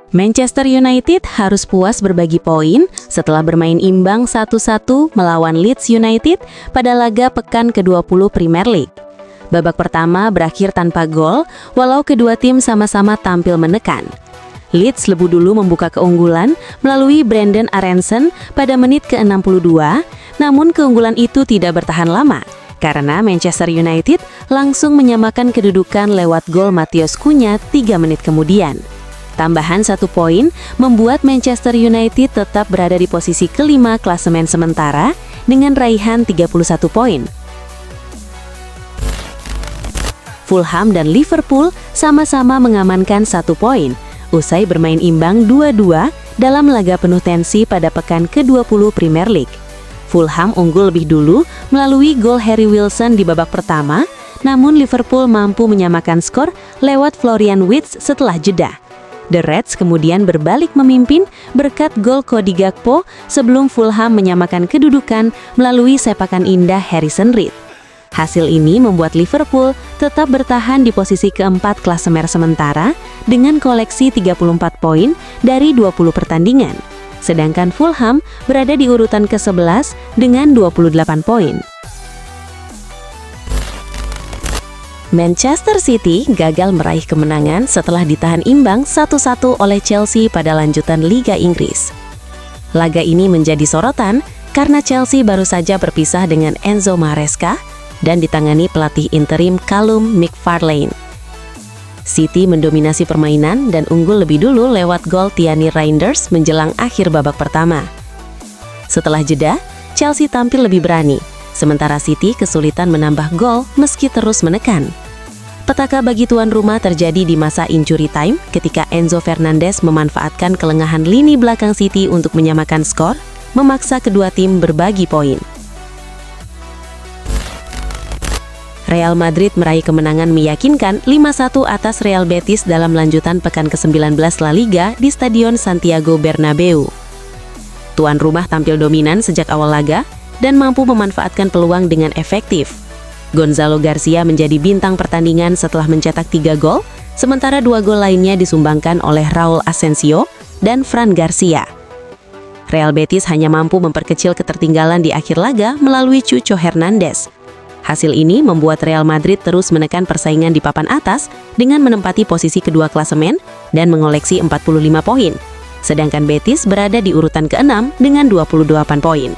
Manchester United harus puas berbagi poin setelah bermain imbang 1-1 melawan Leeds United pada laga pekan ke-20 Premier League. Babak pertama berakhir tanpa gol, walau kedua tim sama-sama tampil menekan. Leeds lebih dulu membuka keunggulan melalui Brenden Aaronson pada menit ke-62, namun keunggulan itu tidak bertahan lama, karena Manchester United langsung menyamakan kedudukan lewat gol Matheus Cunha 3 menit kemudian. Tambahan 1 poin membuat Manchester United tetap berada di posisi kelima klasemen sementara dengan raihan 31 poin. Fulham dan Liverpool sama-sama mengamankan 1 poin, usai bermain imbang 2-2 dalam laga penuh tensi pada pekan ke-20 Premier League. Fulham unggul lebih dulu melalui gol Harry Wilson di babak pertama, namun Liverpool mampu menyamakan skor lewat Florian Wirtz setelah jeda. The Reds kemudian berbalik memimpin berkat gol Cody Gakpo sebelum Fulham menyamakan kedudukan melalui sepakan indah Harrison Reed. Hasil ini membuat Liverpool tetap bertahan di posisi keempat klasemen sementara dengan koleksi 34 poin dari 20 pertandingan. Sedangkan Fulham berada di urutan ke-11 dengan 28 poin. Manchester City gagal meraih kemenangan setelah ditahan imbang 1-1 oleh Chelsea pada lanjutan Liga Inggris. Laga ini menjadi sorotan karena Chelsea baru saja berpisah dengan Enzo Maresca dan ditangani pelatih interim Callum McFarlane. City mendominasi permainan dan unggul lebih dulu lewat gol Tierney Reinders menjelang akhir babak pertama. Setelah jeda, Chelsea tampil lebih berani, sementara City kesulitan menambah gol meski terus menekan. Petaka bagi tuan rumah terjadi di masa injury time ketika Enzo Fernandez memanfaatkan kelengahan lini belakang City untuk menyamakan skor, memaksa kedua tim berbagi poin. Real Madrid meraih kemenangan meyakinkan 5-1 atas Real Betis dalam lanjutan pekan ke-19 La Liga di Stadion Santiago Bernabeu. Tuan rumah tampil dominan sejak awal laga dan mampu memanfaatkan peluang dengan efektif. Gonzalo Garcia menjadi bintang pertandingan setelah mencetak 3 gol, sementara 2 gol lainnya disumbangkan oleh Raul Asensio dan Fran Garcia. Real Betis hanya mampu memperkecil ketertinggalan di akhir laga melalui Chucho Hernandez. Hasil ini membuat Real Madrid terus menekan persaingan di papan atas dengan menempati posisi kedua klasemen dan mengoleksi 45 poin. Sedangkan Betis berada di urutan ke-6 dengan 28 poin.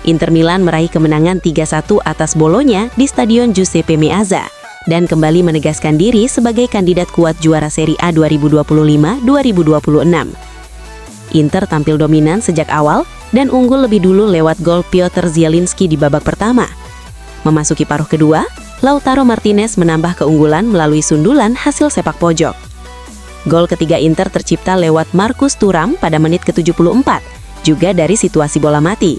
Inter Milan meraih kemenangan 3-1 atas Bolonya di Stadion Giuseppe Meazza dan kembali menegaskan diri sebagai kandidat kuat juara Serie A 2025-2026. Inter tampil dominan sejak awal dan unggul lebih dulu lewat gol Piotr Zielinski di babak pertama. Memasuki paruh kedua, Lautaro Martinez menambah keunggulan melalui sundulan hasil sepak pojok. Gol ketiga Inter tercipta lewat Marcus Thuram pada menit ke-74, juga dari situasi bola mati.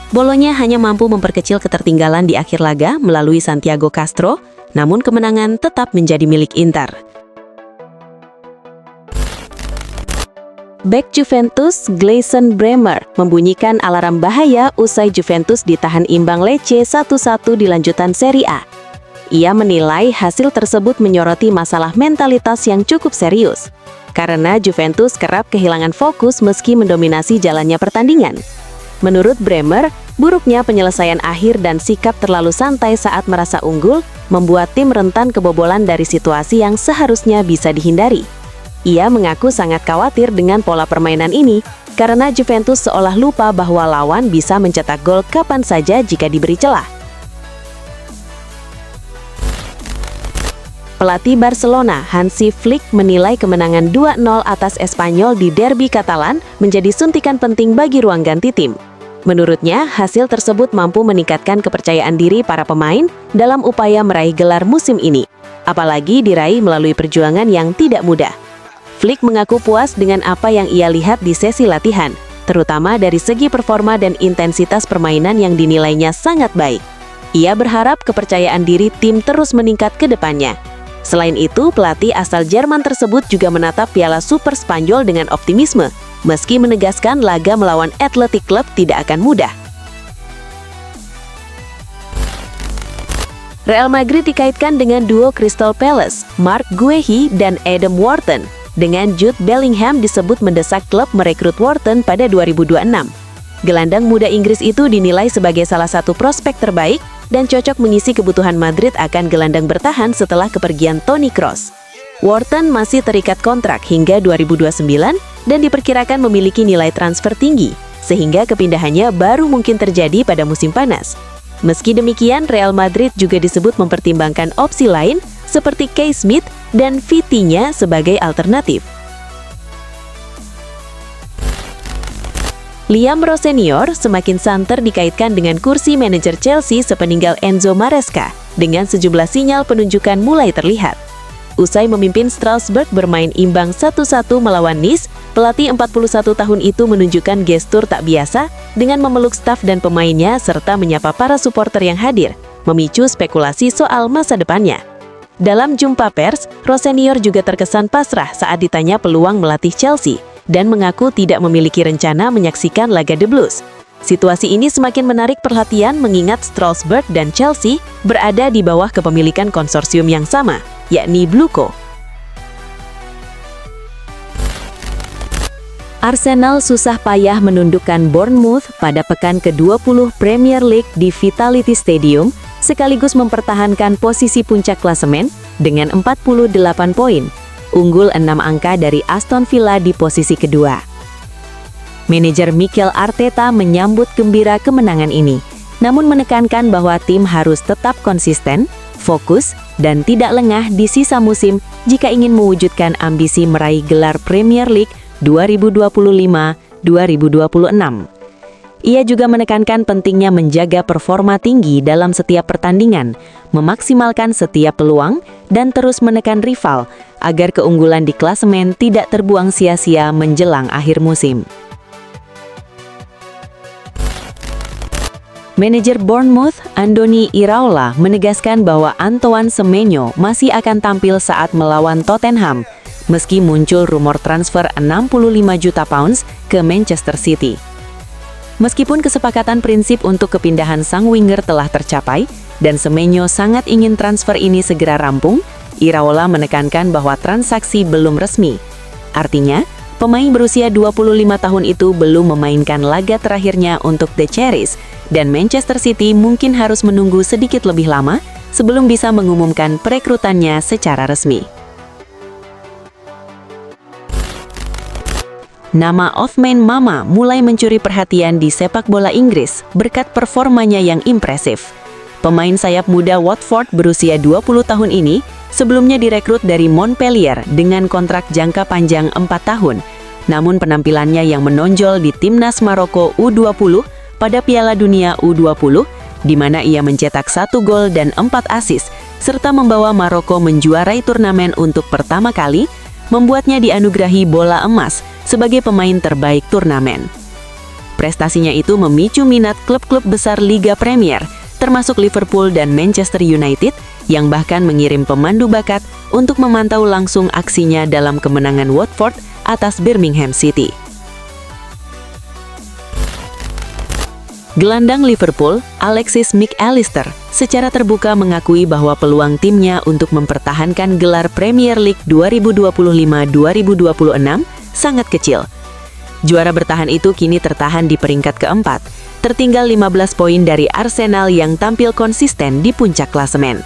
Bolonya hanya mampu memperkecil ketertinggalan di akhir laga melalui Santiago Castro, namun kemenangan tetap menjadi milik Inter. Bek Juventus, Gleison Bremer, membunyikan alarm bahaya usai Juventus ditahan imbang Lecce 1-1 di lanjutan Serie A. Ia menilai hasil tersebut menyoroti masalah mentalitas yang cukup serius, karena Juventus kerap kehilangan fokus meski mendominasi jalannya pertandingan. Menurut Bremer, buruknya penyelesaian akhir dan sikap terlalu santai saat merasa unggul membuat tim rentan kebobolan dari situasi yang seharusnya bisa dihindari. Ia mengaku sangat khawatir dengan pola permainan ini karena Juventus seolah lupa bahwa lawan bisa mencetak gol kapan saja jika diberi celah. Pelatih Barcelona, Hansi Flick, menilai kemenangan 2-0 atas Espanyol di derby Katalan menjadi suntikan penting bagi ruang ganti tim. Menurutnya, hasil tersebut mampu meningkatkan kepercayaan diri para pemain dalam upaya meraih gelar musim ini, apalagi diraih melalui perjuangan yang tidak mudah. Flick mengaku puas dengan apa yang ia lihat di sesi latihan, terutama dari segi performa dan intensitas permainan yang dinilainya sangat baik. Ia berharap kepercayaan diri tim terus meningkat ke depannya. Selain itu, pelatih asal Jerman tersebut juga menatap Piala Super Spanyol dengan optimisme, meski menegaskan laga melawan Athletic Club tidak akan mudah. Real Madrid dikaitkan dengan duo Crystal Palace, Mark Guehi dan Adam Wharton. Dengan Jude Bellingham disebut mendesak klub merekrut Wharton pada 2026. Gelandang muda Inggris itu dinilai sebagai salah satu prospek terbaik dan cocok mengisi kebutuhan Madrid akan gelandang bertahan setelah kepergian Toni Kroos. Wharton masih terikat kontrak hingga 2029 dan diperkirakan memiliki nilai transfer tinggi, sehingga kepindahannya baru mungkin terjadi pada musim panas. Meski demikian, Real Madrid juga disebut mempertimbangkan opsi lain seperti Kay Smith dan Vitinha sebagai alternatif. Liam Rowe Senior semakin santer dikaitkan dengan kursi manajer Chelsea sepeninggal Enzo Maresca dengan sejumlah sinyal penunjukan mulai terlihat. Usai memimpin Strasbourg bermain imbang 1-1 melawan Nice, pelatih 41 tahun itu menunjukkan gestur tak biasa dengan memeluk staf dan pemainnya serta menyapa para supporter yang hadir, memicu spekulasi soal masa depannya. Dalam jumpa pers, Rowe Senior juga terkesan pasrah saat ditanya peluang melatih Chelsea dan mengaku tidak memiliki rencana menyaksikan laga The Blues. Situasi ini semakin menarik perhatian mengingat Strasbourg dan Chelsea berada di bawah kepemilikan konsorsium yang sama, yakni Blueco. Arsenal susah payah menundukkan Bournemouth pada pekan ke-20 Premier League di Vitality Stadium, sekaligus mempertahankan posisi puncak klasemen dengan 48 poin, unggul 6 angka dari Aston Villa di posisi kedua. Manajer Mikel Arteta menyambut gembira kemenangan ini, namun menekankan bahwa tim harus tetap konsisten, fokus, dan tidak lengah di sisa musim jika ingin mewujudkan ambisi meraih gelar Premier League 2025-2026. Ia juga menekankan pentingnya menjaga performa tinggi dalam setiap pertandingan, memaksimalkan setiap peluang, dan terus menekan rival agar keunggulan di klasemen tidak terbuang sia-sia menjelang akhir musim. Manajer Bournemouth, Andoni Iraola, menegaskan bahwa Antoine Semenyo masih akan tampil saat melawan Tottenham, meski muncul rumor transfer 65 juta pounds ke Manchester City. Meskipun kesepakatan prinsip untuk kepindahan sang winger telah tercapai, dan Semenyo sangat ingin transfer ini segera rampung, Iraola menekankan bahwa transaksi belum resmi. Artinya, pemain berusia 25 tahun itu belum memainkan laga terakhirnya untuk The Cherries, dan Manchester City mungkin harus menunggu sedikit lebih lama sebelum bisa mengumumkan perekrutannya secara resmi. Nama Othmane Mama mulai mencuri perhatian di sepak bola Inggris berkat performanya yang impresif. Pemain sayap muda Watford berusia 20 tahun ini sebelumnya direkrut dari Montpellier dengan kontrak jangka panjang 4 tahun. Namun penampilannya yang menonjol di timnas Maroko U20 pada Piala Dunia U20, di mana ia mencetak 1 gol dan 4 assist, serta membawa Maroko menjuarai turnamen untuk pertama kali, membuatnya dianugerahi bola emas sebagai pemain terbaik turnamen. Prestasinya itu memicu minat klub-klub besar Liga Premier, termasuk Liverpool dan Manchester United, yang bahkan mengirim pemandu bakat untuk memantau langsung aksinya dalam kemenangan Watford atas Birmingham City. Gelandang Liverpool, Alexis McAllister, secara terbuka mengakui bahwa peluang timnya untuk mempertahankan gelar Premier League 2025-2026 sangat kecil. Juara bertahan itu kini tertahan di peringkat keempat, tertinggal 15 poin dari Arsenal yang tampil konsisten di puncak klasemen.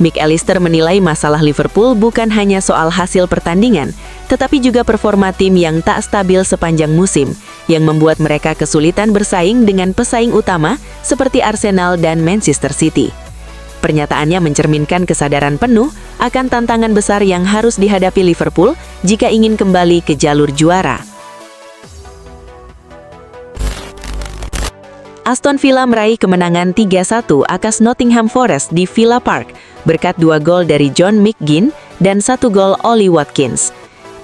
McAllister menilai masalah Liverpool bukan hanya soal hasil pertandingan, tetapi juga performa tim yang tak stabil sepanjang musim, yang membuat mereka kesulitan bersaing dengan pesaing utama seperti Arsenal dan Manchester City. Pernyataannya mencerminkan kesadaran penuh akan tantangan besar yang harus dihadapi Liverpool jika ingin kembali ke jalur juara. Aston Villa meraih kemenangan 3-1 atas Nottingham Forest di Villa Park berkat 2 gol dari John McGinn dan 1 gol Ollie Watkins.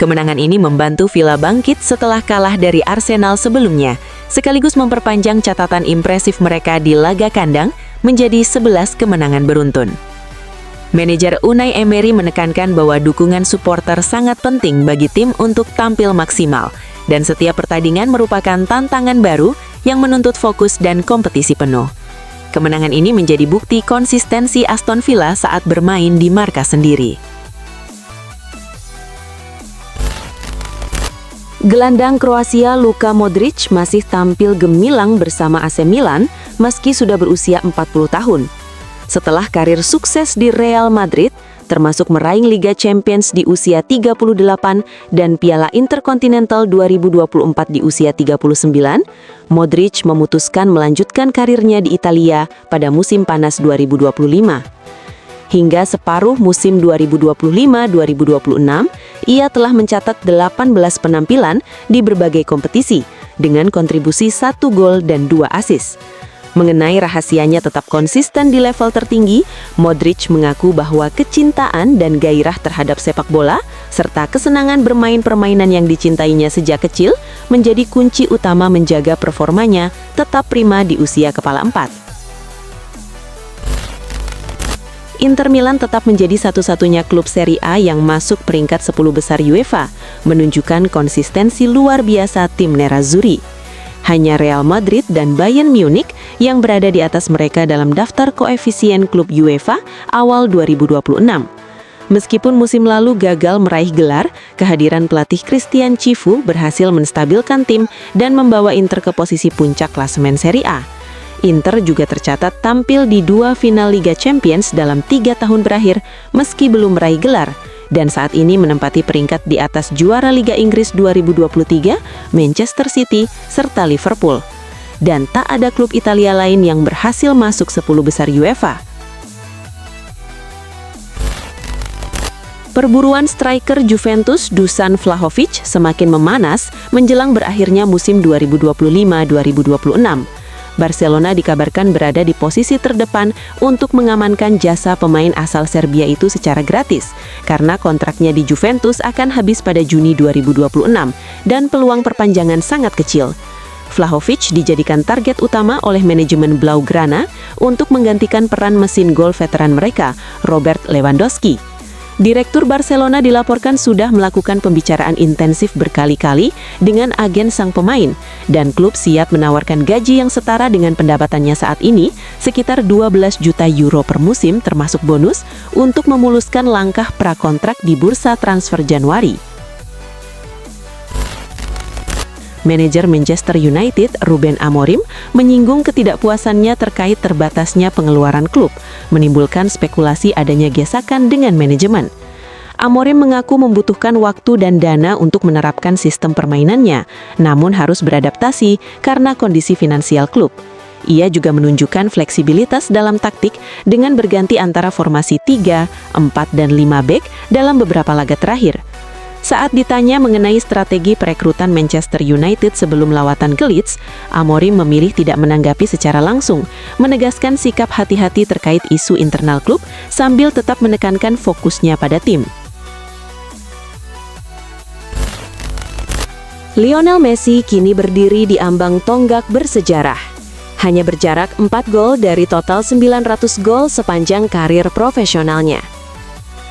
Kemenangan ini membantu Villa bangkit setelah kalah dari Arsenal sebelumnya, sekaligus memperpanjang catatan impresif mereka di laga kandang menjadi 11 kemenangan beruntun. Manajer Unai Emery menekankan bahwa dukungan supporter sangat penting bagi tim untuk tampil maksimal, dan setiap pertandingan merupakan tantangan baru yang menuntut fokus dan kompetisi penuh. Kemenangan ini menjadi bukti konsistensi Aston Villa saat bermain di markas sendiri. Gelandang Kroasia Luka Modric masih tampil gemilang bersama AC Milan meski sudah berusia 40 tahun. Setelah karir sukses di Real Madrid, termasuk meraih Liga Champions di usia 38 dan Piala Intercontinental 2024 di usia 39, Modric memutuskan melanjutkan karirnya di Italia pada musim panas 2025. Hingga separuh musim 2025-2026, ia telah mencatat 18 penampilan di berbagai kompetisi dengan kontribusi 1 gol dan 2 assist. Mengenai rahasianya tetap konsisten di level tertinggi, Modric mengaku bahwa kecintaan dan gairah terhadap sepak bola serta kesenangan bermain permainan yang dicintainya sejak kecil menjadi kunci utama menjaga performanya tetap prima di usia kepala 4. Inter Milan tetap menjadi satu-satunya klub Serie A yang masuk peringkat 10 besar UEFA, menunjukkan konsistensi luar biasa tim Nerazzurri. Hanya Real Madrid dan Bayern Munich yang berada di atas mereka dalam daftar koefisien klub UEFA awal 2026. Meskipun musim lalu gagal meraih gelar, kehadiran pelatih Christian Cifu berhasil menstabilkan tim dan membawa Inter ke posisi puncak klasemen Serie A. Inter juga tercatat tampil di 2 final Liga Champions dalam 3 tahun berakhir meski belum meraih gelar, dan saat ini menempati peringkat di atas juara Liga Inggris 2023, Manchester City, serta Liverpool. Dan tak ada klub Italia lain yang berhasil masuk 10 besar UEFA. Perburuan striker Juventus Dusan Vlahovic semakin memanas menjelang berakhirnya musim 2025-2026. Barcelona dikabarkan berada di posisi terdepan untuk mengamankan jasa pemain asal Serbia itu secara gratis, karena kontraknya di Juventus akan habis pada Juni 2026 dan peluang perpanjangan sangat kecil. Vlahovic dijadikan target utama oleh manajemen Blaugrana untuk menggantikan peran mesin gol veteran mereka, Robert Lewandowski. Direktur Barcelona dilaporkan sudah melakukan pembicaraan intensif berkali-kali dengan agen sang pemain, dan klub siap menawarkan gaji yang setara dengan pendapatannya saat ini, sekitar 12 juta euro per musim termasuk bonus, untuk memuluskan langkah prakontrak di bursa transfer Januari. Manajer Manchester United, Ruben Amorim, menyinggung ketidakpuasannya terkait terbatasnya pengeluaran klub, menimbulkan spekulasi adanya gesekan dengan manajemen. Amorim mengaku membutuhkan waktu dan dana untuk menerapkan sistem permainannya, namun harus beradaptasi karena kondisi finansial klub. Ia juga menunjukkan fleksibilitas dalam taktik dengan berganti antara formasi 3, 4, dan 5 bek dalam beberapa laga terakhir. Saat ditanya mengenai strategi perekrutan Manchester United sebelum lawatan ke Leeds, Amorim memilih tidak menanggapi secara langsung, menegaskan sikap hati-hati terkait isu internal klub sambil tetap menekankan fokusnya pada tim. Lionel Messi kini berdiri di ambang tonggak bersejarah. Hanya berjarak 4 gol dari total 900 gol sepanjang karir profesionalnya.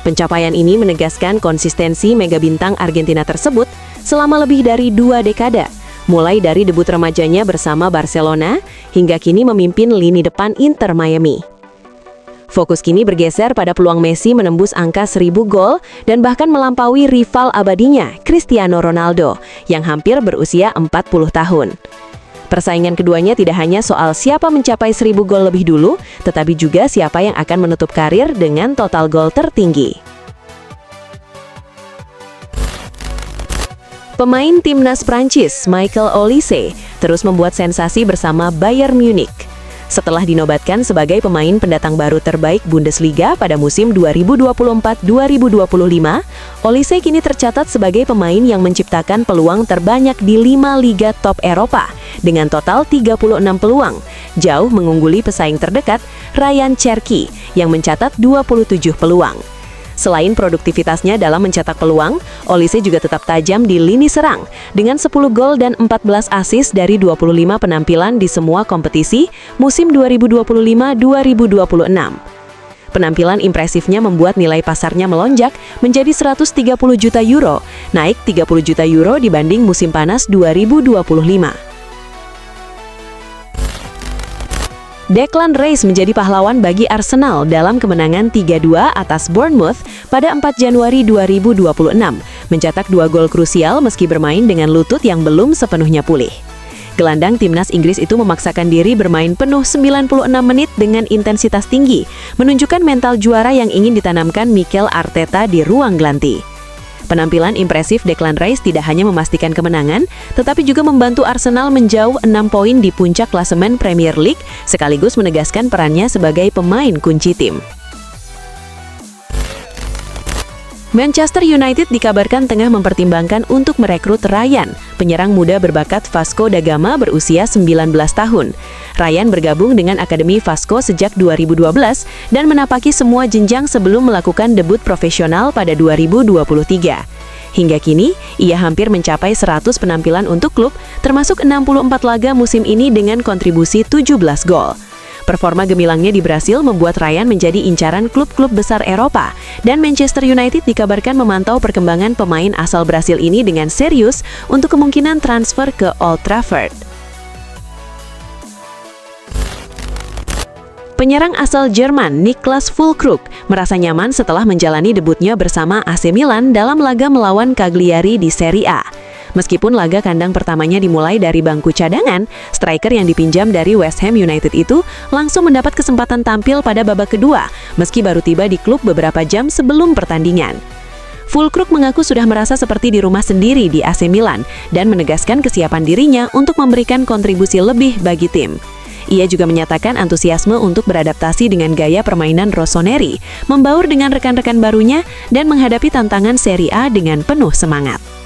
Pencapaian ini menegaskan konsistensi mega bintang Argentina tersebut selama lebih dari 2 dekade, mulai dari debut remajanya bersama Barcelona hingga kini memimpin lini depan Inter Miami. Fokus kini bergeser pada peluang Messi menembus angka 1000 gol dan bahkan melampaui rival abadinya, Cristiano Ronaldo, yang hampir berusia 40 tahun. Persaingan keduanya tidak hanya soal siapa mencapai 1000 gol lebih dulu, tetapi juga siapa yang akan menutup karir dengan total gol tertinggi. Pemain timnas Prancis, Michael Olise, terus membuat sensasi bersama Bayern Munich. Setelah dinobatkan sebagai pemain pendatang baru terbaik Bundesliga pada musim 2024-2025, Olise kini tercatat sebagai pemain yang menciptakan peluang terbanyak di 5 liga top Eropa, dengan total 36 peluang, jauh mengungguli pesaing terdekat, Ryan Cherki, yang mencatat 27 peluang. Selain produktivitasnya dalam mencetak peluang, Olise juga tetap tajam di lini serang dengan 10 gol dan 14 assist dari 25 penampilan di semua kompetisi musim 2025-2026. Penampilan impresifnya membuat nilai pasarnya melonjak menjadi 130 juta euro, naik 30 juta euro dibanding musim panas 2025. Declan Rice menjadi pahlawan bagi Arsenal dalam kemenangan 3-2 atas Bournemouth pada 4 Januari 2026, mencetak 2 gol krusial meski bermain dengan lutut yang belum sepenuhnya pulih. Gelandang timnas Inggris itu memaksakan diri bermain penuh 96 menit dengan intensitas tinggi, menunjukkan mental juara yang ingin ditanamkan Mikel Arteta di ruang gelanti. Penampilan impresif Declan Rice tidak hanya memastikan kemenangan, tetapi juga membantu Arsenal menjauh 6 poin di puncak klasemen Premier League, sekaligus menegaskan perannya sebagai pemain kunci tim. Manchester United dikabarkan tengah mempertimbangkan untuk merekrut Ryan, penyerang muda berbakat Vasco da Gama berusia 19 tahun. Ryan bergabung dengan Akademi Vasco sejak 2012 dan menapaki semua jenjang sebelum melakukan debut profesional pada 2023. Hingga kini, ia hampir mencapai 100 penampilan untuk klub, termasuk 64 laga musim ini dengan kontribusi 17 gol. Performa gemilangnya di Brasil membuat Ryan menjadi incaran klub-klub besar Eropa, dan Manchester United dikabarkan memantau perkembangan pemain asal Brasil ini dengan serius untuk kemungkinan transfer ke Old Trafford. Penyerang asal Jerman Niklas Füllkrug merasa nyaman setelah menjalani debutnya bersama AC Milan dalam laga melawan Cagliari di Serie A. Meskipun laga kandang pertamanya dimulai dari bangku cadangan, striker yang dipinjam dari West Ham United itu langsung mendapat kesempatan tampil pada babak kedua, meski baru tiba di klub beberapa jam sebelum pertandingan. Füllkrug mengaku sudah merasa seperti di rumah sendiri di AC Milan dan menegaskan kesiapan dirinya untuk memberikan kontribusi lebih bagi tim. Ia juga menyatakan antusiasme untuk beradaptasi dengan gaya permainan Rossoneri, membaur dengan rekan-rekan barunya, dan menghadapi tantangan Serie A dengan penuh semangat.